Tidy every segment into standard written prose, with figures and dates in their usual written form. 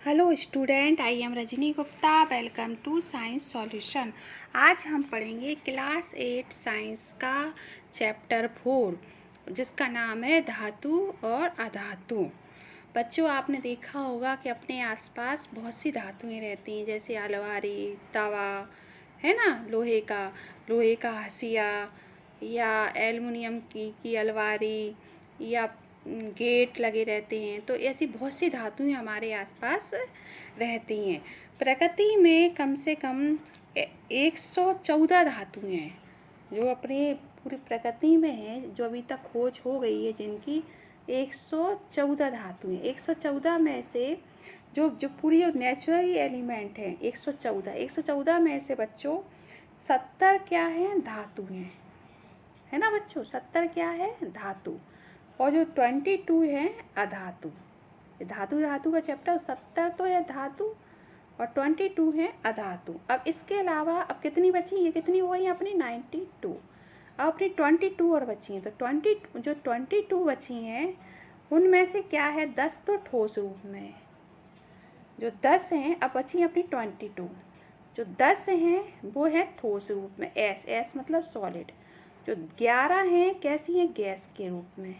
Hello student, I am Rajni Gupta. Welcome to science solution. आज हम पढ़ेंगे क्लास 8 साइंस का चैप्टर 4 जिसका नाम है धातु और अधातु। बच्चों, आपने देखा होगा कि अपने आसपास बहुत सी धातुएं रहती हैं, जैसे अलमारी, तवा, है ना, लोहे का हंसिया या एल्युमिनियम की अलमारी या गेट लगे रहते हैं। तो ऐसी बहुत सी धातुएं हमारे आसपास रहती हैं। प्रकृति में कम से कम 114 धातुएं हैं जो अपने पूरी प्रकृति में हैं, जो अभी तक खोज हो गई है, जिनकी 114 धातुएं। 114 में से जो जो पूरी नेचुरल एलिमेंट है 114 में से बच्चों 70 क्या है, धातु हैं, है ना बच्चों। 70 क्या है, धातु। और जो 22 है अधातु। धातु का चैप्टर 70 तो है धातु और 22 है अधातु। अब इसके अलावा अब कितनी बची, ये कितनी हो गई अपनी 92। अब अपनी 22 और बची हैं। तो 22 बची हैं उनमें से क्या है, 10 तो ठोस रूप में, जो 10 हैं अब बची अपनी 22। जो 10 हैं वो है ठोस रूप में, एस मतलब सॉलिड। जो 11 हैं कैसी हैं, गैस के रूप में,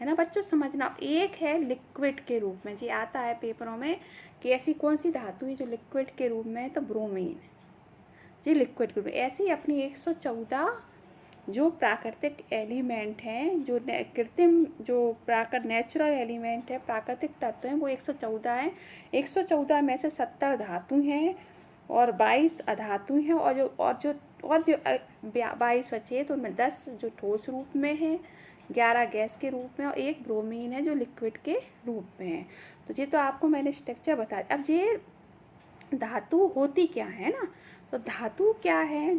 है ना बच्चों, समझना। एक है लिक्विड के रूप में, जी आता है पेपरों में कि ऐसी कौन सी धातु है जो लिक्विड के रूप में है, तो ब्रोमीन, जी लिक्विड के रूप में। ऐसी अपनी 114 जो प्राकृतिक एलिमेंट हैं, जो कृत्रिम जो नेचुरल एलिमेंट है, प्राकृतिक तत्व हैं, वो 114 हैं। 114 में से 70 धातु हैं और 22 अधातु हैं। और जो 22 बचे तो उनमें 10 जो ठोस रूप में है, 11 गैस के रूप में और एक ब्रोमीन है जो लिक्विड के रूप में है। तो ये तो आपको मैंने स्ट्रक्चर बता दिया। अब ये धातु होती क्या है ना, तो धातु क्या है,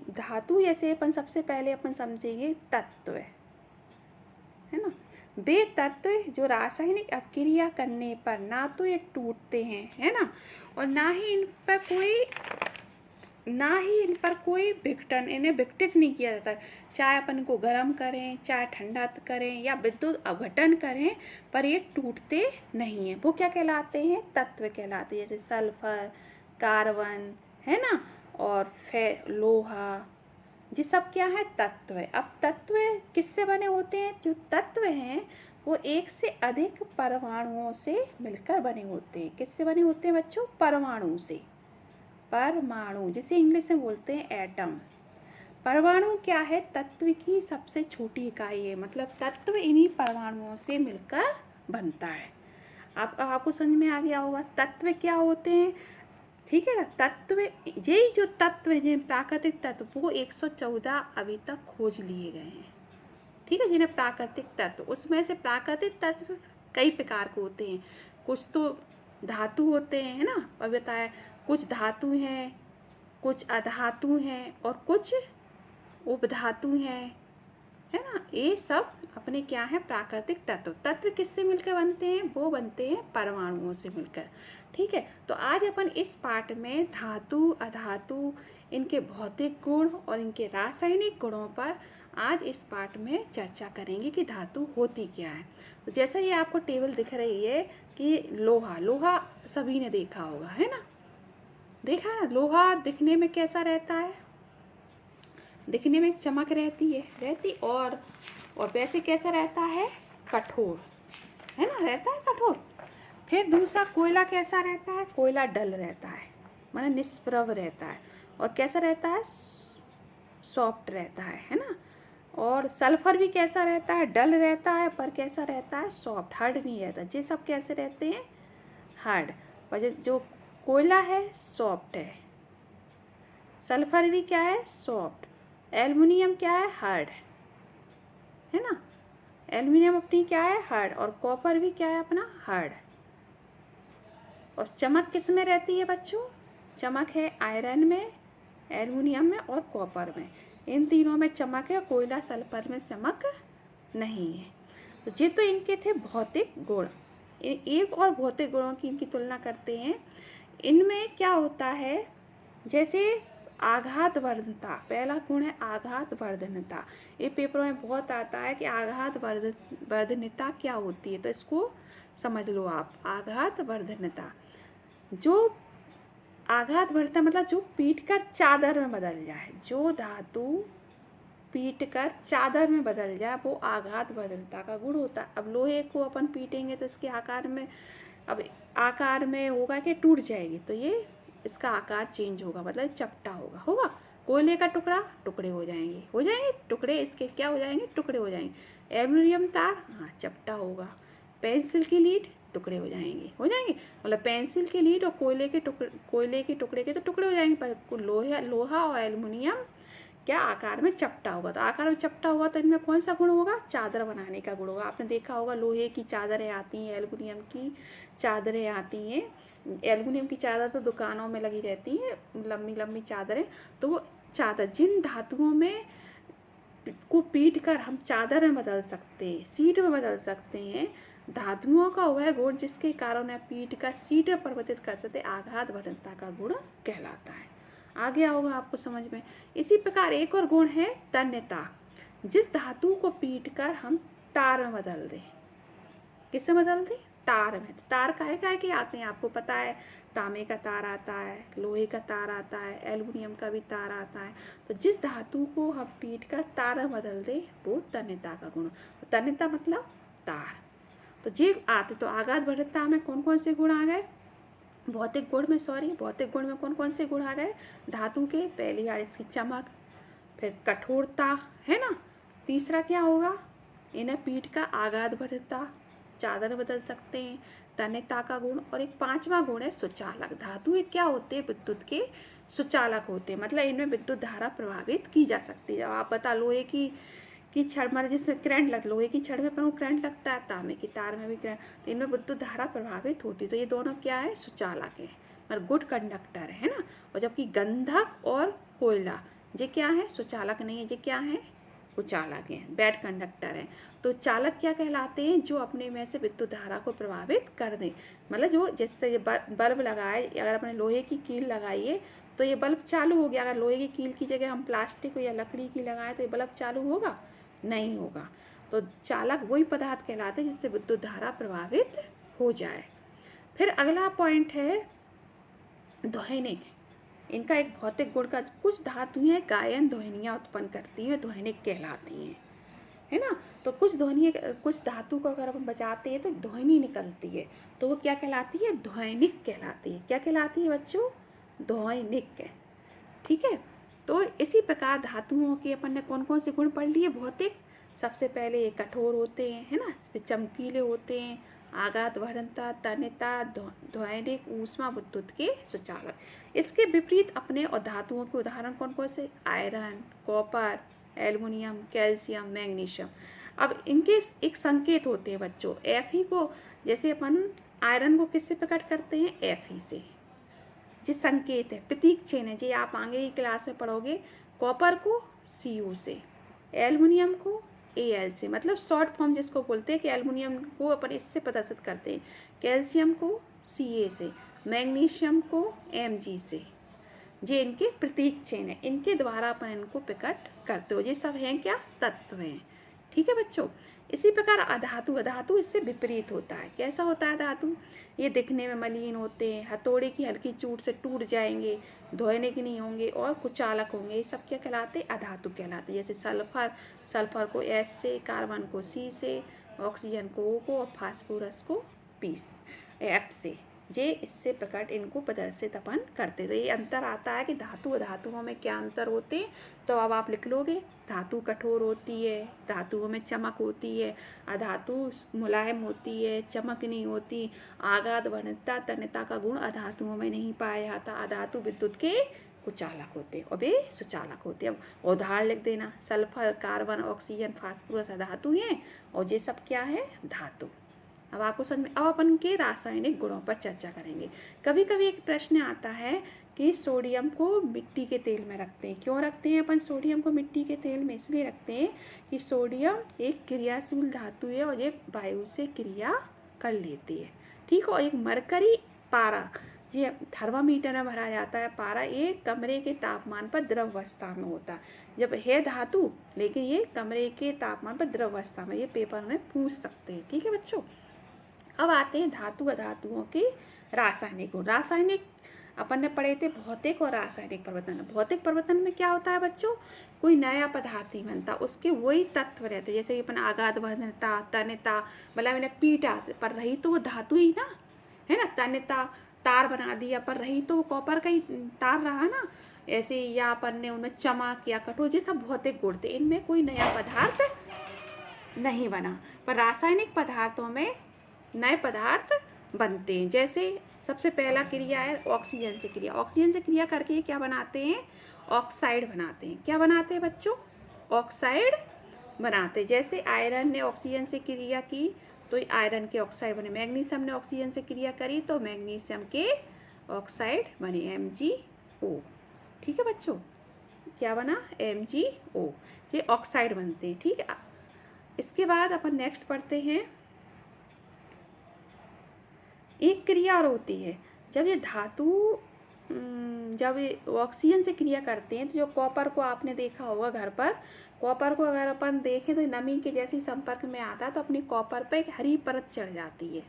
धातु जैसे अपन सबसे पहले अपन समझेंगे तत्व, है ना। वे तत्व जो रासायनिक अपक्रिया करने पर ना तो ये टूटते हैं, है ना, और ना ही इन पर कोई विघटन, इन्हें विघटित नहीं किया जाता। चाहे अपन को गर्म करें, चाहे ठंडा करें या विद्युत अपघटन करें, पर ये टूटते नहीं हैं। वो क्या कहलाते हैं, तत्व कहलाते हैं। जैसे सल्फर, कार्बन, है ना, और लोहा, ये सब क्या है, तत्व है। अब तत्व किससे बने होते हैं, जो तत्व हैं वो एक से अधिक परमाणुओं से मिलकर बने होते हैं। किससे बने होते हैं बच्चों, परमाणु से। परमाणु जिसे इंग्लिश में बोलते हैं एटम। परमाणु क्या है, तत्व की सबसे छोटी इकाई है, मतलब तत्व इन्हीं परमाणुओं से मिलकर बनता है। आपको समझ में आ गया होगा तत्व क्या होते हैं, ठीक है ना। तत्व, यही जो तत्व है, प्राकृतिक तत्व, वो 114 अभी तक खोज लिए गए हैं, ठीक है, जिन्हें प्राकृतिक तत्व। उसमें से प्राकृतिक तत्व कई प्रकार के होते हैं। कुछ तो धातु होते हैं, है ना, अब बताया, कुछ धातु हैं, कुछ अधातु हैं और कुछ उपधातु हैं, है ना। ये सब अपने क्या है, प्राकृतिक तत्व। तत्व किससे मिलकर बनते हैं, वो बनते हैं परमाणुओं से मिलकर, ठीक है। तो आज अपन इस पाठ में धातु अधातु, इनके भौतिक गुण और इनके रासायनिक गुणों पर आज इस पाठ में चर्चा करेंगे कि धातु होती क्या है। तो जैसा ये आपको टेबल दिख रही है कि लोहा सभी ने देखा होगा, है ना, देखा ना। लोहा दिखने में कैसा रहता है, दिखने में चमक रहती और वैसे कैसा रहता है, कठोर, है ना, रहता है कठोर। फिर दूसरा कोयला कैसा रहता है, कोयला डल रहता है, माने निष्प्रभ रहता है। और कैसा रहता है, सॉफ्ट रहता है ना। और सल्फर भी कैसा रहता है, डल रहता है, पर कैसा रहता है, सॉफ्ट, हार्ड नहीं रहता। ये सब कैसे रहते हैं, हार्ड। पर जो कोयला है सॉफ्ट है, सल्फर भी क्या है, सॉफ्ट, एल्युमिनियम क्या है, हार्ड, है ना। एल्युमिनियम अपनी क्या है, हार्ड, और कॉपर भी क्या है अपना, हार्ड। और चमक किस में रहती है बच्चों, चमक है आयरन में, एल्युमिनियम में और कॉपर में। इन तीनों में चमक है, कोयला सल्फर में चमक नहीं है। तो ये तो इनके थे भौतिक गुण। एक और भौतिक गुणों की इनकी तुलना करते हैं। इनमें क्या होता है, जैसे आघातवर्धनता, पहला गुण है आघातवर्धनता। ये पेपरों में बहुत आता है कि आघातवर्धनता क्या होती है, तो इसको समझ लो आप। आघातवर्धनता, जो आघातवर्धनता मतलब जो पीट कर चादर में बदल जाए, जो धातु पीट कर चादर में बदल जाए वो आघातवर्धनता का गुण होता है। अब लोहे को अपन पीटेंगे तो इसके आकार में होगा कि टूट जाएगी, तो ये इसका आकार चेंज होगा, मतलब चपटा होगा। कोयले का टुकड़ा, टुकड़े हो जाएंगे टुकड़े, इसके क्या हो जाएंगे, टुकड़े हो जाएंगे। एल्युमिनियम तार, हाँ चपटा होगा। पेंसिल की लीड, टुकड़े हो जाएंगे, मतलब पेंसिल की लीड और कोयले के टुकड़े के तो टुकड़े हो जाएंगे, पर लोहा और एल्युमिनियम क्या आकार में चपटा होगा। तो आकार में चपटा होगा तो इनमें कौन सा गुण होगा, चादर बनाने का गुण होगा। आपने देखा होगा लोहे की चादरें आती हैं, एल्युमिनियम की चादरें आती हैं। एल्युमिनियम की चादर तो दुकानों में लगी रहती हैं, लंबी लंबी चादरें। तो वो चादर, जिन धातुओं में को पीट कर हम चादर में बदल सकते हैं, सीट में बदल सकते हैं, धातुओं का वह गुण जिसके कारण उन्हें पीट कर सीट में परिवर्तित कर सकते, आघातवर्धनता का गुण कहलाता है। आ गया होगा आपको समझ में। इसी प्रकार एक और गुण है तन्यता, जिस धातु को पीट कर हम तार में बदल दें। किससे बदल दें, तार में। तार काहे के आते हैं आपको पता है, तांबे का तार आता है, लोहे का तार आता है, एल्युमिनियम का भी तार आता है। तो जिस धातु को हम पीट कर तार में बदल दें वो तन्यता का गुण। तन्यता मतलब तार। तो जे आते, तो आघातवर्धनता में कौन कौन से गुण आ गए, भौतिक गुण में कौन कौन से गुण आ गए, धातु के। पहली बार इसकी चमक, फिर कठोरता, है ना। तीसरा क्या होगा, इन्हें पीट का आघातवर्धनता, चादर बदल सकते हैं, तन्यता का गुण। और एक पांचवा गुण है सुचालक। धातु ये क्या होते हैं, विद्युत के सुचालक होते हैं, मतलब इनमें विद्युत धारा प्रभावित की जा सकती है। आप बता, लोहे की छड़, मतलब जिसमें करंट लगता, लोहे की छड़ में पर वो करंट लगता है, तांबे की तार में भी करंट, तो इनमें विद्युत धारा प्रभावित होती है। तो ये दोनों क्या है, सुचालक है, मतलब गुड कंडक्टर है ना। और जबकि गंधक और कोयला ये क्या है, सुचालक नहीं है, ये क्या है, कुचालक हैं, बैड कंडक्टर हैं। तो चालक क्या कहलाते हैं, जो अपने में से विद्युत धारा को प्रभावित कर दें। मतलब जो, जैसे बल्ब लगाए, अगर अपने लोहे की कील लगाइए तो ये बल्ब चालू हो गया। अगर लोहे की कील की जगह हम प्लास्टिक या लकड़ी की लगाएं तो ये बल्ब चालू होगा, नहीं होगा। तो चालक वही पदार्थ कहलाते हैं जिससे विद्युत धारा प्रभावित हो जाए। फिर अगला पॉइंट है ध्वनिक। इनका एक भौतिक गुण का, कुछ धातुएं गायन ध्वनियाँ उत्पन्न करती हैं, ध्वनिक कहलाती हैं, है ना। तो कुछ धातु को अगर हम बजाते हैं तो ध्वनि निकलती है, तो वो क्या कहलाती है, ध्वनिक कहलाती है। क्या कहलाती है बच्चों, ध्वनिक। ठीक है। तो इसी प्रकार धातुओं के अपन ने कौन कौन से गुण पढ़ लिए भौतिक। सबसे पहले ये कठोर होते हैं, है ना, फिर चमकीले होते हैं, आघातवर्धनता, तन्यता, ध्वनिक, ऊष्मा, विद्युत के सुचालक। इसके विपरीत अपने और धातुओं के उदाहरण कौन कौन से, iron, copper, aluminium, calcium, magnesium. अब इनके एक संकेत होते हैं बच्चों, Fe को, जैसे अपन आयरन को किससे प्रकट करते हैं, Fe से। ये संकेत है, प्रतीक चिन्ह है, जी आप आगे की क्लास में पढ़ोगे। कॉपर को Cu से, एल्युमिनियम को Al से, मतलब शॉर्ट फॉर्म जिसको बोलते हैं कि एल्युमिनियम को अपन इससे प्रदर्शित करते हैं, कैल्शियम को Ca से, मैग्नीशियम को Mg से। ये इनके प्रतीक चिन्ह है, इनके द्वारा अपन इनको प्रकट करते हो। ये सब हैं क्या, तत्व हैं। ठीक है बच्चों। इसी प्रकार अधातु इससे विपरीत होता है। कैसा होता है धातु, ये दिखने में मलिन होते हैं, हथौड़े की हल्की चोट से टूट जाएंगे, ध्वनिक नहीं होंगे और कुचालक होंगे। ये सब क्या कहलाते, अधातु कहलाते। जैसे सल्फर को S से, कार्बन को C से, ऑक्सीजन को O को और फास्फोरस को F से। ये इससे प्रकट इनको प्रदर्शित अपन करते। तो ये अंतर आता है कि धातु अधातुओं में क्या अंतर होते हैं। तो अब आप लिख लोगे, धातु कठोर होती है, धातुओं में चमक होती है, अधातु मुलायम होती है, चमक नहीं होती, आघातवर्धनता, तन्यता का गुण अधातुओं में नहीं पाया जाता, अधातु विद्युत के कुचालक होते हैं और वे सुचालक होते हैं। अब उदाहरण लिख देना, सल्फर, कार्बन, ऑक्सीजन, फास्फोरस अधातु हैं और ये सब क्या है, धातु। अब आपको समझ में, अब अपन के रासायनिक गुणों पर चर्चा करेंगे। कभी कभी एक प्रश्न आता है कि सोडियम को मिट्टी के तेल में रखते हैं। क्यों रखते हैं अपन सोडियम को मिट्टी के तेल में, इसलिए रखते हैं कि सोडियम एक क्रियाशील धातु है और ये वायु से क्रिया कर लेती है। ठीक है। और एक मरकरी पारा ये थर्मामीटर में भरा जाता है पारा, ये कमरे के तापमान पर द्रव अवस्था में होता है। जब है धातु, लेकिन ये कमरे के तापमान पर द्रव अवस्था में, ये पेपर में पूछ सकते हैं। ठीक है बच्चों। अब आते हैं धातु अधातुओं के रासायनिक गुण। रासायनिक अपन ने पढ़े थे भौतिक और रासायनिक परिवर्तन। भौतिक परिवर्तन में क्या होता है बच्चों, कोई नया पदार्थ नहीं बनता, उसके वही तत्व रहते, जैसे कि अपन आघात वहनता, तन्यता, मतलब मैंने पीटा पर रही तो वो धातु ही ना, है ना। तन्यता, तार बना दिया पर रही तो वो कॉपर का ही तार रहा ना। ऐसे या अपन ने उनमें चमक या कठोर, ये सब भौतिक गुण थे, इनमें कोई नया पदार्थ नहीं बना। पर रासायनिक पदार्थों में नए पदार्थ बनते हैं। जैसे सबसे पहला क्रिया है ऑक्सीजन से क्रिया। ऑक्सीजन से क्रिया करके क्या बनाते हैं, ऑक्साइड बनाते हैं। क्या बनाते हैं बच्चों, ऑक्साइड बनाते हैं। जैसे आयरन ने ऑक्सीजन से क्रिया की तो आयरन के ऑक्साइड बने। मैग्नीशियम ने ऑक्सीजन से क्रिया करी तो मैग्नीशियम के ऑक्साइड बने, MgO। ठीक है बच्चों, क्या बना, MgO। ये ऑक्साइड बनते हैं। ठीक है। इसके बाद अपन नेक्स्ट पढ़ते हैं, एक क्रिया और होती है जब ये धातु जब ये ऑक्सीजन से क्रिया करते हैं तो जो कॉपर को आपने देखा होगा घर पर, कॉपर को अगर अपन देखें तो नमी के जैसे संपर्क में आता है तो अपनी कॉपर पर एक हरी परत चढ़ जाती है।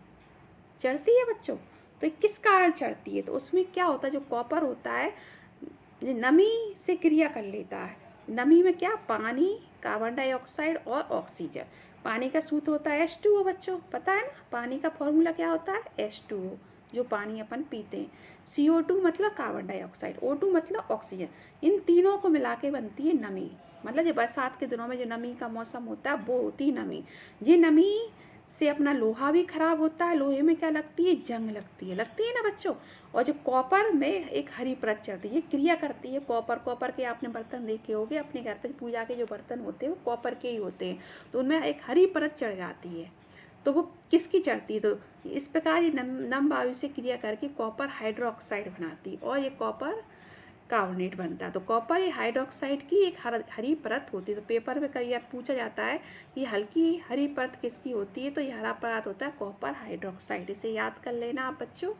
चढ़ती है बच्चों, तो ये किस कारण चढ़ती है, तो उसमें क्या होता है, जो कॉपर होता है ये नमी से क्रिया कर लेता है। नमी में क्या, पानी, कार्बन डाइऑक्साइड और ऑक्सीजन। पानी का सूत्र होता है H2O बच्चों, पता है ना। पानी का फॉर्मूला क्या होता है, H2O, जो पानी अपन पीते हैं। CO2 मतलब कार्बन डाइऑक्साइड, O2 मतलब ऑक्सीजन। इन तीनों को मिला के बनती है नमी। मतलब जो बरसात के दिनों में जो नमी का मौसम होता है वो होती है नमी। ये नमी से अपना लोहा भी खराब होता है। लोहे में क्या लगती है, जंग लगती है ना बच्चों। और जो कॉपर में एक हरी परत चढ़ती है, ये क्रिया करती है। कॉपर के आपने बर्तन देखे होंगे अपने घर पर, पूजा के जो बर्तन होते हैं वो कॉपर के ही होते हैं, तो उनमें एक हरी परत चढ़ जाती है। तो वो किसकी चढ़ती है, तो इस प्रकार ये नम वायु से क्रिया करके कॉपर हाइड्रोक्साइड बनाती है और ये कॉपर कार्बोनेट बनता है। तो कॉपर ये हाइड्रोक्साइड की एक हरी परत होती है। तो पेपर में कई बार पूछा जाता है कि हल्की हरी परत किसकी होती है, तो ये हरा परत होता है कॉपर हाइड्रोक्साइड। इसे याद कर लेना आप बच्चों,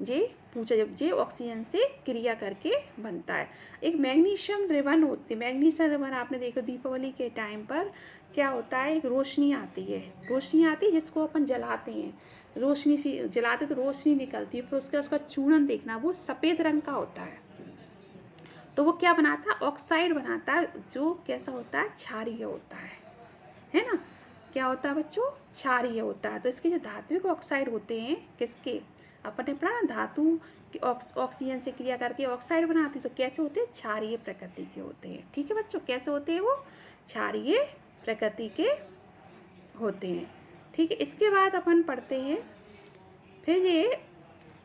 जे पूछा जब जे ऑक्सीजन से क्रिया करके बनता है। एक मैग्नीशियम रिबन होती है। मैग्नीशियम रिबन आपने देखो दीपावली के टाइम पर क्या होता है, एक रोशनी आती है जिसको अपन जलाते हैं, रोशनी सी जलाते तो रोशनी निकलती है, फिर उसका चूर्ण देखना, वो सफ़ेद रंग का होता है। तो वो क्या बनाता है, ऑक्साइड बनाता है, जो कैसा होता है, क्षारीय होता है ना। क्या होता है बच्चों, क्षारीय होता है। तो इसके जो धात्विक ऑक्साइड होते हैं, किसके, अपन ने पढ़ा ना, धातु ऑक्सीजन से क्रिया करके ऑक्साइड बनाती, तो कैसे होते हैं, क्षारीय प्रकृति के होते हैं। ठीक है बच्चों, कैसे होते हैं वो, क्षारीय प्रकृति के होते हैं। ठीक है। इसके बाद अपन पढ़ते हैं फिर ये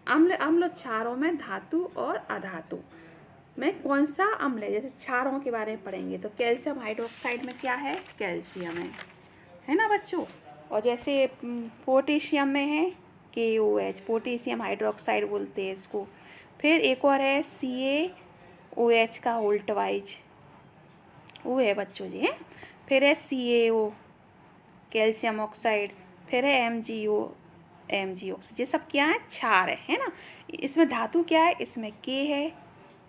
अम्ल क्षारों में धातु और अधातु में कौन सा अम्ल है। जैसे क्षारों के बारे में पढ़ेंगे तो कैल्शियम हाइड्रोक्साइड में क्या है, कैल्शियम है ना बच्चों। और जैसे पोटेशियम में है KOH, पोटेशियम हाइड्रोक्साइड बोलते हैं इसको। फिर एक और है CaOH का उल्टवाइज, वो है बच्चों जी है। फिर है CaO, कैल्शियम ऑक्साइड। फिर है MgO, ये सब क्या है, क्षार है ना। इसमें धातु क्या है, इसमें K है,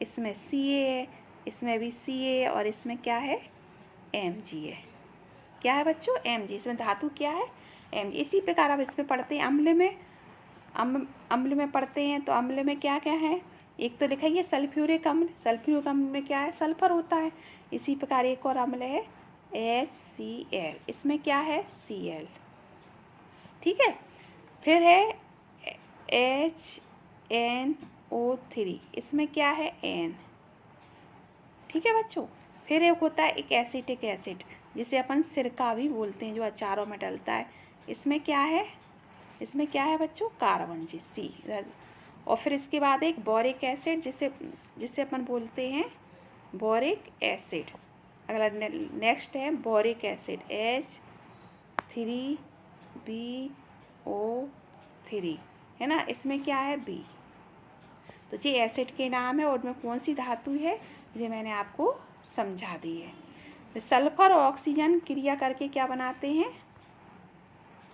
इसमें Ca है, इसमें भी Ca है, और इसमें क्या है, Mg है। क्या है बच्चों, Mg। इसमें धातु क्या है, Mg। इसी प्रकार अब इसमें पढ़ते हैं अम्ल में। अम्ल में पढ़ते हैं तो अम्ल में क्या क्या है, एक तो लिखा है सल्फ्यूरिक अम्ल। सल्फ्यूरिक अम्ल में क्या है, सल्फर होता है। इसी प्रकार एक और अम्ल है HCl, इसमें क्या है, Cl। ठीक है। फिर है HNO3, इसमें क्या है, N। ठीक है बच्चों। फिर एक होता है एक एसिटिक एसिड, जिसे अपन सिरका भी बोलते हैं, जो अचारों में डलता है। इसमें क्या है बच्चों, कार्बन जी, C। और फिर इसके बाद एक बोरिक एसिड, जिसे अपन बोलते हैं बोरिक एसिड। अगला नेक्स्ट है बोरिक एसिड, H3BO3, है ना। इसमें क्या है, B। तो ये एसिड के नाम है और उनमें कौन सी धातु है, ये मैंने आपको समझा दी है। सल्फर और ऑक्सीजन क्रिया करके क्या बनाते हैं,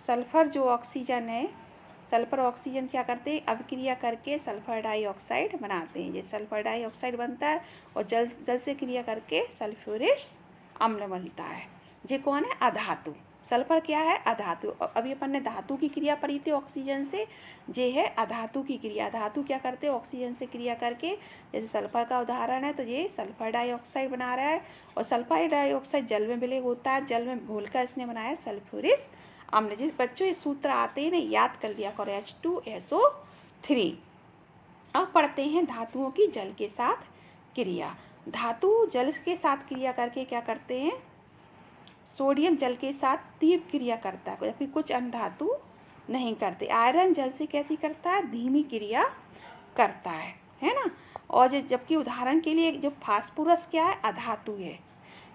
सल्फर जो ऑक्सीजन है, सल्फर ऑक्सीजन क्या करते हैं, अभिक्रिया करके सल्फर डाइऑक्साइड बनाते हैं। ये सल्फर डाइऑक्साइड बनता है और जल से क्रिया करके सल्फ्यूरिक अम्ल बनता है। ये कौन है, अधातु। सल्फर क्या है, अधातु। अभी अपन ने धातु की क्रिया पढ़ी थी ऑक्सीजन से, ये है अधातु की क्रिया। धातु क्या करते हैं, ऑक्सीजन से क्रिया करके, जैसे सल्फर का उदाहरण है तो ये सल्फर डाइऑक्साइड बना रहा है और सल्फर डाइऑक्साइड जल में विलय होता है, जल में घोलकर इसने बनाया सल्फ्यूरिक अम्ल। जिस बच्चों ये सूत्र आते हैं ना, याद कर लिया करो, H2SO3। अब पढ़ते हैं धातुओं की जल के साथ क्रिया। धातु जल के साथ क्रिया करके क्या करते हैं, सोडियम जल के साथ तीव्र क्रिया करता है, जबकि कुछ अन्य धातु नहीं करते। आयरन जल से कैसी करता है, धीमी क्रिया करता है ना। और जबकि उदाहरण के लिए जो फास्फोरस क्या है, अधातु है,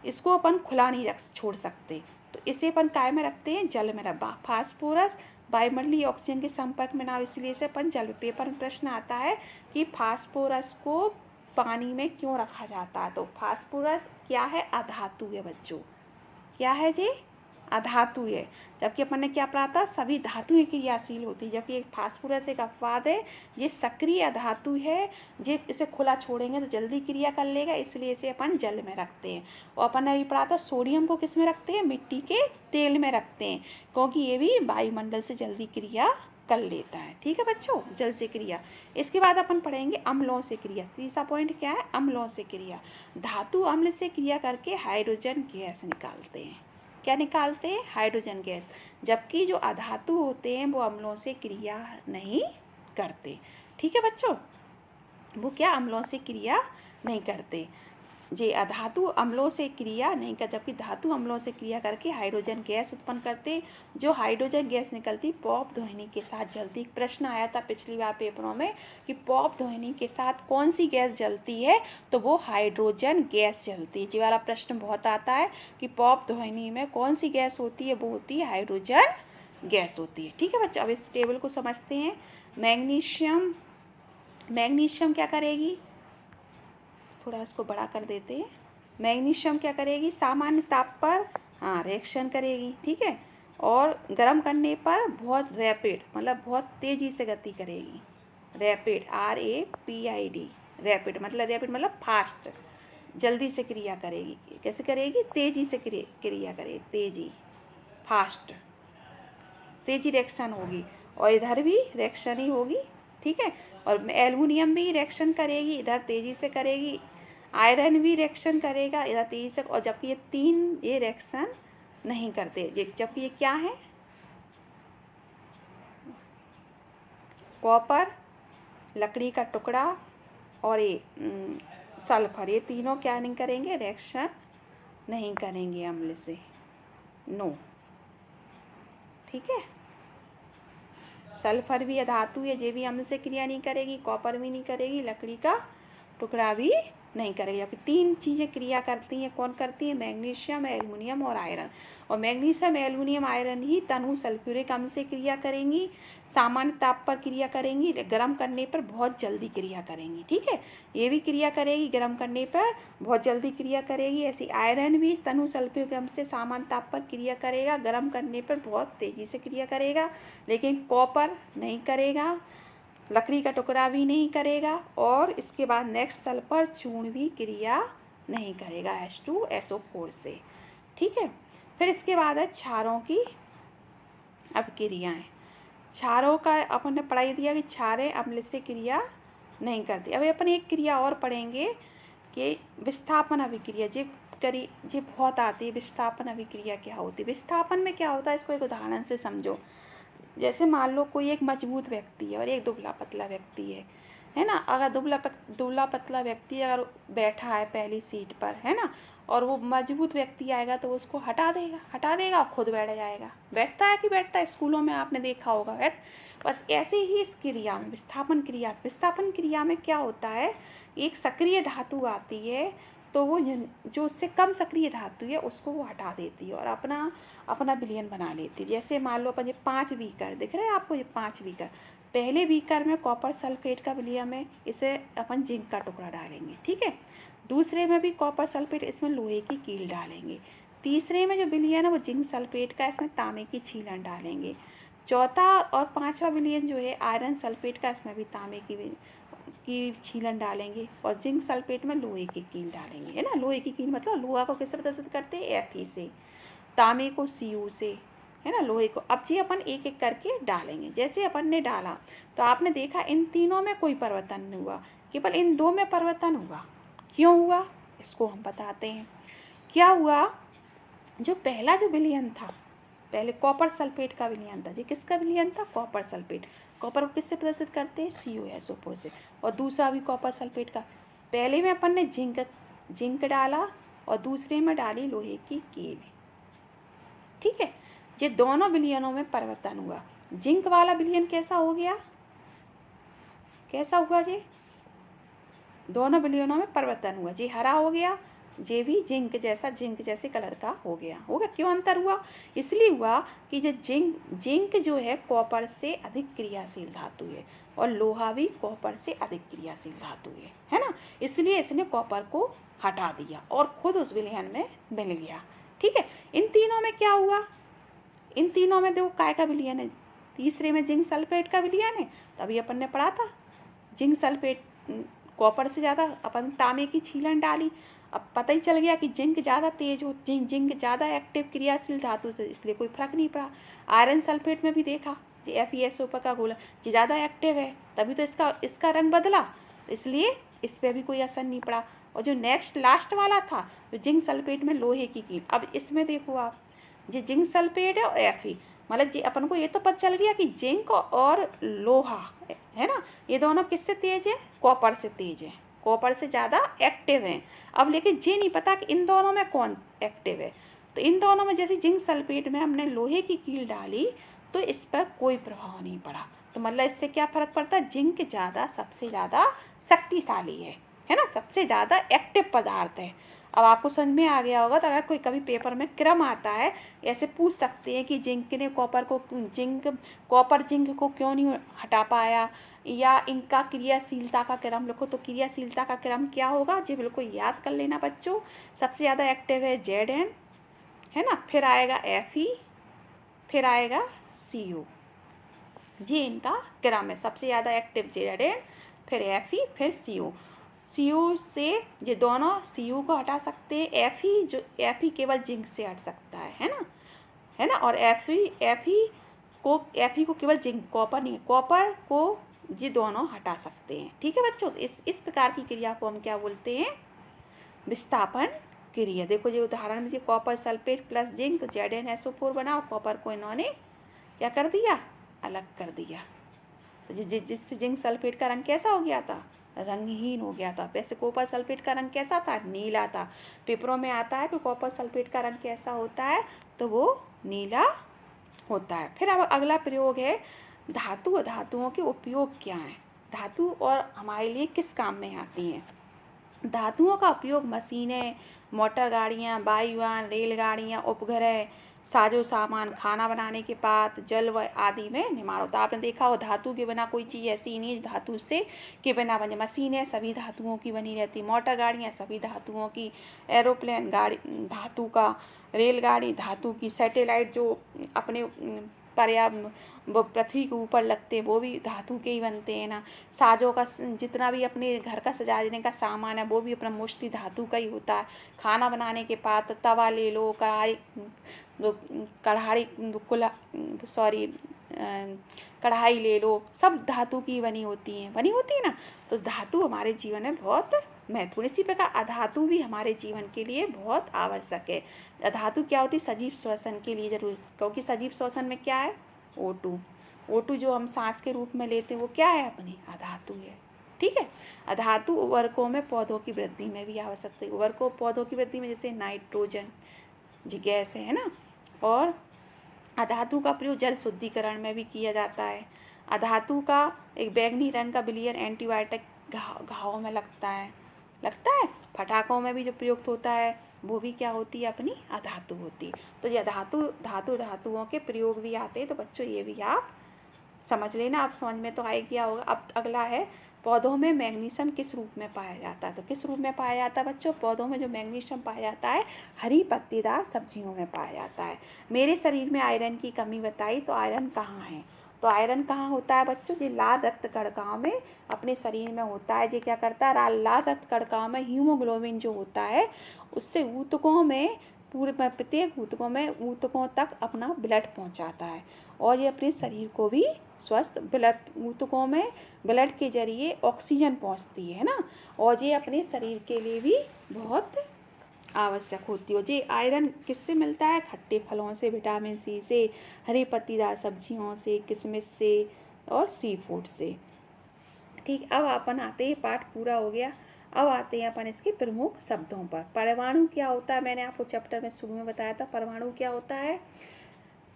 इसको अपन खुला नहीं छोड़ सकते, तो इसे अपन काय में रखते हैं, जल में रखा। फास्फोरस वायुमंडलीय ऑक्सीजन के संपर्क में ना हो, इसलिए इसे अपन जल। पेपर में प्रश्न आता है कि फास्फोरस को पानी में क्यों रखा जाता है, तो फास्फोरस क्या है, अधातु है बच्चों। क्या है जी, अधातु है। जबकि अपन ने क्या पढ़ा था, सभी धातुएं क्रियाशील होती है, जबकि एक फास्फोरस एक अपवाद है, ये सक्रिय अधातु है। ये इसे खुला छोड़ेंगे तो जल्दी क्रिया कर लेगा, इसलिए इसे अपन जल में रखते हैं। और अपन ने अभी पढ़ा था सोडियम को किस में रखते हैं, मिट्टी के तेल में रखते हैं, क्योंकि ये भी वायुमंडल से जल्दी क्रिया कर लेता है। ठीक है बच्चों, जल से क्रिया। इसके बाद अपन पढ़ेंगे अम्लों से क्रिया। तीसरा पॉइंट क्या है, अम्लों से क्रिया। धातु अम्ल से क्रिया करके हाइड्रोजन गैस निकालते हैं। क्या निकालते हैं, हाइड्रोजन गैस। जबकि जो अधातु होते हैं वो अम्लों से क्रिया नहीं करते। ठीक है बच्चों, वो क्या, अम्लों से क्रिया नहीं करते। ये अधातु अम्लों से क्रिया नहीं कर, जबकि धातु अम्लों से क्रिया करके हाइड्रोजन गैस उत्पन्न करते। जो हाइड्रोजन गैस निकलती पॉप ध्वनि के साथ जलती। प्रश्न आया था पिछली बार पेपरों में कि पॉप ध्वनि के साथ कौन सी गैस जलती है, तो वो हाइड्रोजन गैस जलती है। ये वाला प्रश्न बहुत आता है कि पॉप ध्वनि में कौन सी गैस होती है, वो होती है हाइड्रोजन गैस होती है। ठीक है बच्चों, अब इस टेबल को समझते हैं। मैग्नीशियम क्या करेगी, थोड़ा इसको बड़ा कर देते हैं। मैग्नीशियम क्या करेगी, सामान्य ताप पर रिएक्शन करेगी, ठीक है, और गर्म करने पर बहुत रैपिड, मतलब बहुत तेज़ी से गति करेगी। रैपिड, RAPID, रैपिड मतलब फास्ट, जल्दी से क्रिया करेगी। कैसे करेगी, तेज़ी से क्रिया करेगी, तेज़ी, फास्ट, तेज़ी रिएक्शन होगी। और इधर भी रिएक्शन ही होगी, ठीक है। और एल्युमिनियम भी रिएक्शन करेगी, इधर तेज़ी से करेगी। आयरन भी रिएक्शन करेगा इधर तेज़ी से। और जबकि ये तीन ये रिएक्शन नहीं करते, जबकि ये क्या है, कॉपर, लकड़ी का टुकड़ा और ये सल्फर, ये तीनों क्या नहीं करेंगे, रिएक्शन नहीं करेंगे अम्ल से, नो। ठीक है, सल्फर भी अधातु है, ये भी अम्ल से क्रिया नहीं करेगी, कॉपर भी नहीं करेगी, लकड़ी का टुकड़ा भी नहीं करेगी। जबकि तीन चीज़ें क्रिया करती हैं, कौन करती हैं, मैग्नीशियम, एल्युमिनियम और आयरन। और मैग्नीशियम, एल्युमिनियम, आयरन ही तनु सल्फ्यूरिक अम्ल से क्रिया करेंगी, सामान्य ताप पर क्रिया करेंगी, गर्म करने पर बहुत जल्दी क्रिया करेंगी। ठीक है, ये भी क्रिया करेगी, गर्म करने पर बहुत जल्दी क्रिया करेगी। ऐसी आयरन भी तनु सल्फ्यूरिक अम्ल से सामान्य ताप पर क्रिया करेगा, गर्म करने पर बहुत तेज़ी से क्रिया करेगा। लेकिन कॉपर नहीं करेगा, लकड़ी का टुकड़ा भी नहीं करेगा, और इसके बाद नेक्स्ट सल्फर चूर्ण भी क्रिया नहीं करेगा H2SO4 से। ठीक है, फिर इसके बाद है क्षारों की अब क्रियाएँ। क्षारों का अपन ने पढ़ाई दिया कि क्षारें अम्ल से क्रिया नहीं करती। अब अपन एक क्रिया और पढ़ेंगे कि विस्थापन अभिक्रिया। जी बहुत आती है, विस्थापन अभिक्रिया क्या होती है। विस्थापन में क्या होता है, इसको एक उदाहरण से समझो। जैसे मान लो कोई एक मजबूत व्यक्ति है और एक दुबला पतला व्यक्ति है ना। अगर दुबला पतला व्यक्ति अगर बैठा है पहली सीट पर, है ना, और वो मजबूत व्यक्ति आएगा तो उसको हटा देगा और खुद बैठ जाएगा। बैठता है, स्कूलों में आपने देखा होगा, बस ऐसे ही इस क्रिया में विस्थापन क्रिया में क्या होता है, एक सक्रिय धातु आती है तो वो जो उससे कम सक्रिय धातु है उसको वो हटा देती है और अपना विलयन बना लेती है। जैसे मान लो अपन ये 5 बीकर दिख रहे हैं आपको, ये 5 बीकर। पहले बीकर में कॉपर सल्फेट का विलयन है, इसे अपन जिंक का टुकड़ा डालेंगे, ठीक है। दूसरे में भी कॉपर सल्फेट, इसमें लोहे की कील डालेंगे। तीसरे में जो विलयन है वो जिंक सल्फेट का, इसमें तांबे की छीलन डालेंगे। चौथा और पांचवा विलयन जो है आयरन सल्फेट का, इसमें भी तांबे की छीलन डालेंगे और जिंक सल्फेट में लोहे की कील डालेंगे, है ना। लोहे की कील मतलब लोहा को किससे प्रदर्शित करते हैं, Fe से, तांबे को Cu से, है ना, लोहे को। अब जी अपन एक एक करके डालेंगे। जैसे अपन ने डाला तो आपने देखा इन तीनों में कोई परिवर्तन नहीं हुआ, केवल इन दो में परिवर्तन हुआ। क्यों हुआ, इसको हम बताते हैं। क्या हुआ, जो पहला जो विलयन था, पहले कॉपर सल्फेट का विलयन था। जी किसका विलयन था, कॉपर सल्फेट। कॉपर को किससे प्रदर्शित करते हैं, CuSO4 से। और दूसरा भी कॉपर सल्फेट का, पहले में अपन ने जिंक डाला और दूसरे में डाली लोहे की कील, ठीक है। ये दोनों विलयनों में परिवर्तन हुआ। जिंक वाला विलयन कैसा हो गया, कैसा हुआ जी, दोनों विलयनों में परिवर्तन हुआ। जी हरा हो गया, ये भी जिंक जैसे कलर का हो गया। क्यों अंतर हुआ, इसलिए हुआ कि जो जिंक जो है कॉपर से अधिक क्रियाशील धातु है और लोहा भी कॉपर से अधिक क्रियाशील धातु है ना। इसलिए इसने कॉपर को हटा दिया और खुद उस विलयन में मिल गया, ठीक है। इन तीनों में क्या हुआ, इन तीनों में देखो काय का विलयन है, तीसरे में जिंक सल्फेट का विलयन है। तभी अपन ने पढ़ा था जिंक सल्फेट कॉपर से ज़्यादा, अपन तांबे की छीलन डाली। अब पता ही चल गया कि जिंक ज़्यादा तेज हो, जिंक ज़्यादा एक्टिव क्रियाशील धातु से, इसलिए कोई फर्क नहीं पड़ा। आयरन सल्फेट में भी देखा FeSO4 का गोला ये ज़्यादा एक्टिव है, तभी तो इसका रंग बदला, इसलिए इस पर भी कोई असर नहीं पड़ा। और जो नेक्स्ट लास्ट वाला था जो जिंक सल्फेट में लोहे की कील, अब इसमें देखो आप, ये जिंक सल्फेट है और Fe, मतलब जी अपन को ये तो पता चल गया कि जिंक और लोहा है ना, ये दोनों किससे तेज है, कॉपर से तेज है, कॉपर से ज़्यादा एक्टिव हैं। अब लेकिन ये नहीं पता कि इन दोनों में कौन एक्टिव है। तो इन दोनों में जैसे जिंक सल्फेट में हमने लोहे की कील डाली तो इस पर कोई प्रभाव नहीं पड़ा। तो मतलब इससे क्या फ़र्क पड़ता है, जिंक सबसे ज़्यादा शक्तिशाली है ना, सबसे ज़्यादा एक्टिव पदार्थ है। अब आपको समझ में आ गया होगा। तो अगर कोई कभी पेपर में क्रम आता है, ऐसे पूछ सकते हैं कि जिंक ने कॉपर जिंक को क्यों नहीं हटा पाया, या इनका क्रियाशीलता का क्रम लिखो। तो क्रियाशीलता का क्रम क्या होगा जी, बिल्कुल याद कर लेना बच्चों। सबसे ज़्यादा एक्टिव है Zn, है ना, फिर आएगा Fe, फिर आएगा Cu। ये इनका क्रम है, सबसे ज़्यादा एक्टिव Zn, फिर Fe, फिर Cu से ये दोनों Cu को हटा सकते हैं। Fe केवल जिंक से हट सकता है ना, और Fe को केवल जिंक, कॉपर नहीं, कॉपर को ये दोनों हटा सकते हैं, ठीक है बच्चों। इस प्रकार की क्रिया को हम क्या बोलते हैं, विस्थापन क्रिया। देखो ये उदाहरण में कॉपर सल्फेट प्लस जिंक, तो ZnSO4 बना, और कॉपर को इन्होंने क्या कर दिया, अलग कर दिया। तो जिससे जिंक सल्फेट का रंग कैसा हो गया था, रंगहीन हो गया था। वैसे कॉपर सल्फेट का रंग कैसा था, नीला था। पेपरों में आता है तो कॉपर सल्फेट का रंग कैसा होता है, तो वो नीला होता है। फिर अब अगला प्रयोग है धातु और धातुओं के उपयोग क्या हैं, धातु और हमारे लिए किस काम में आती हैं। धातुओं का उपयोग मशीनें, मोटर गाड़ियाँ, वायुयान, रेलगाड़ियाँ, उपग्रह, साजो सामान, खाना बनाने के पात्र, जल व आदि में निर्माण होता है। आपने देखा हो धातु के बिना कोई चीज़ ऐसी नहीं धातु से के बिना बने। मशीनें सभी धातुओं की बनी रहती, मोटर गाड़ियाँ सभी धातुओं की, एरोप्लेन गाड़ी धातु का, रेलगाड़ी धातु की, सैटेलाइट जो अपने वो पृथ्वी के ऊपर लगते हैं वो भी धातु के ही बनते हैं ना। साजों का जितना भी अपने घर का सजाने का सामान है वो भी अपना मोस्टली धातु का ही होता है। खाना बनाने के पात्र, तवा ले लो, कढ़ाई ले लो, सब धातु की बनी होती है ना। तो धातु हमारे जीवन में बहुत महत्वपूर्ण। इसी प्रकार अधातु भी हमारे जीवन के लिए बहुत आवश्यक है। अधातु क्या होती है, सजीव श्वसन के लिए जरूरी, क्योंकि सजीव श्वसन में क्या है, O2 जो हम सांस के रूप में लेते हैं वो क्या है, अपनी अधातु है, ठीक है। अधातु उर्वरकों में पौधों की वृद्धि में भी आवश्यक है। उर्वरकों पौधों की वृद्धि में जैसे नाइट्रोजन जी गैस है ना, और अधातु का प्रयोग जल शुद्धिकरण में भी किया जाता है। अधातु का एक बैंगनी रंग का विलयन एंटीबायोटिक घावों में लगता है, फटाकों में भी जो प्रयुक्त होता है वो भी क्या होती है, अपनी अधातु होती है। तो ये धातुओं के प्रयोग भी आते हैं, तो बच्चों ये भी आप समझ लेना, आप समझ में तो आ गया होगा। अब अगला है, पौधों में मैग्नीशियम किस रूप में पाया जाता है? तो किस रूप में पाया जाता है बच्चों? पौधों में जो मैग्नीशियम पाया जाता है हरी पत्तेदार सब्जियों में पाया जाता है। मेरे शरीर में आयरन की कमी बताई, तो आयरन कहाँ है? तो आयरन कहाँ होता है बच्चों? जी लाल रक्त कणिकाओं में अपने शरीर में होता है। जी क्या करता है? लाल रक्त कणिकाओं में हीमोग्लोबिन जो होता है उससे ऊतकों में, पूरे प्रत्येक ऊतकों में, ऊतकों तक अपना ब्लड पहुंचाता है। और ये अपने शरीर को भी स्वस्थ, ब्लड ऊतकों में ब्लड के जरिए ऑक्सीजन पहुंचती है ना, और ये अपने शरीर के लिए भी बहुत आवश्यक होती है। जी आयरन किससे मिलता है? खट्टे फलों से, विटामिन सी से, हरी पत्तीदार सब्जियों से, किशमिश से और सी फूड से। ठीक, अब अपन आते हैं, पाठ पूरा हो गया। अब आते हैं अपन इसके प्रमुख शब्दों पर। परमाणु क्या होता है? मैंने आपको चैप्टर में शुरू में बताया था परमाणु क्या होता है।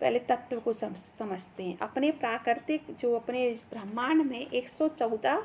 पहले तत्व को समझते हैं। अपने प्राकृतिक, जो अपने ब्रह्मांड में 114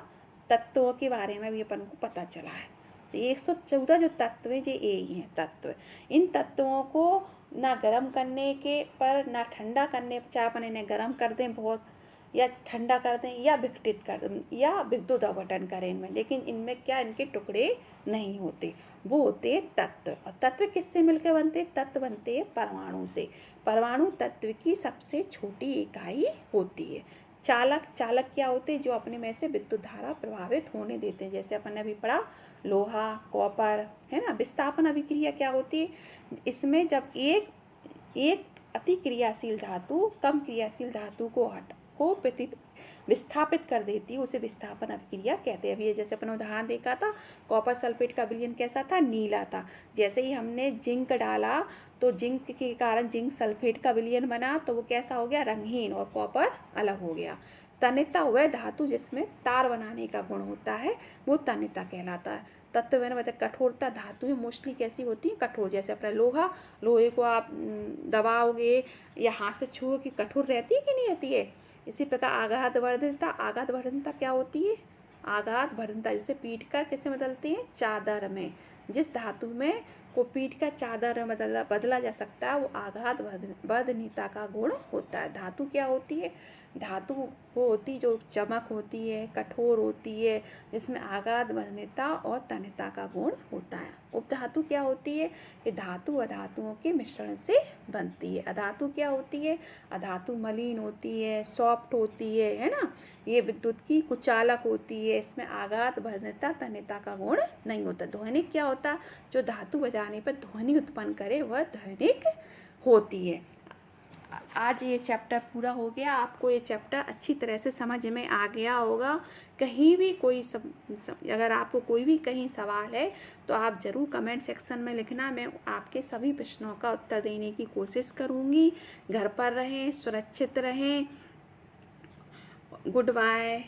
तत्वों के बारे में भी अपन को पता चला है। तो 114 जो तत्व हैं, ये यही हैं तत्व। इन तत्वों को ना गर्म करने के पर, ना ठंडा करने, चाहे अपन इन्हें गर्म कर दें बहुत, या ठंडा कर दें, या विघटित कर दें, या विद्युत अपघटन करें इनमें, लेकिन इनमें क्या, इनके टुकड़े नहीं होते, वो होते हैं तत्व। और तत्व किससे मिलकर बनते? तत्व बनते हैं परमाणु से। परमाणु तत्व की सबसे छोटी इकाई होती है। चालक, चालक क्या होते हैं? जो अपने में से विद्युत धारा प्रभावित होने देते हैं। जैसे अपन ने अभी पढ़ा लोहा, कॉपर, है ना। विस्थापन अभिक्रिया क्या होती है? इसमें जब एक अति क्रियाशील धातु कम क्रियाशील धातु को विस्थापित कर देती है, उसे विस्थापन अभिक्रिया कहते हैं। अभी ये जैसे अपन उदाहरण देखा था, कॉपर सल्फेट का विलयन कैसा था? नीला था। जैसे ही हमने जिंक डाला तो जिंक के कारण जिंक सल्फेट का विलयन बना, तो वो कैसा हो गया? रंगहीन, और कॉपर अलग हो गया। तन्यता वह धातु जिसमें तार बनाने का गुण होता है, वो तन्यता कहलाता है। तत्व मैंने बताया, कठोरता धातुएं मोस्टली कैसी होती हैं? कठोर। जैसे अपना लोहा, लोहे को आप दबाओगे या हाथ से छुओगे, कठोर रहती है कि नहीं रहती है? इसी प्रकार आघात वर्धनता, आघात वर्धनता क्या होती है? आघात वर्धनता, जैसे पीट कर किसे बदलते हैं? चादर में। जिस धातु में को पीट कर चादर में बदला जा सकता है, वो आघात वर्धनीयता का गुण होता है। धातु क्या होती है? धातु वो होती जो चमक होती है, कठोर होती है, जिसमें आघात वर्धनीयता और तन्यता का गुण होता है। उपधातु क्या होती है? ये धातु अधातुओं के मिश्रण से बनती है। अधातु क्या होती है? अधातु मलिन होती है, सॉफ्ट होती है ना। ये विद्युत की कुचालक होती है, इसमें आघात वर्धनीयता तन्यता का गुण नहीं होता। ध्वनिक क्या होता? जो धातु बजाने पर ध्वनि उत्पन्न करे, वह ध्वनिक होती है। आज ये चैप्टर पूरा हो गया। आपको ये चैप्टर अच्छी तरह से समझ में आ गया होगा। कहीं भी कोई अगर आपको कोई भी कहीं सवाल है तो आप ज़रूर कमेंट सेक्शन में लिखना। मैं आपके सभी प्रश्नों का उत्तर देने की कोशिश करूँगी। घर पर रहें, सुरक्षित रहें। Good bye.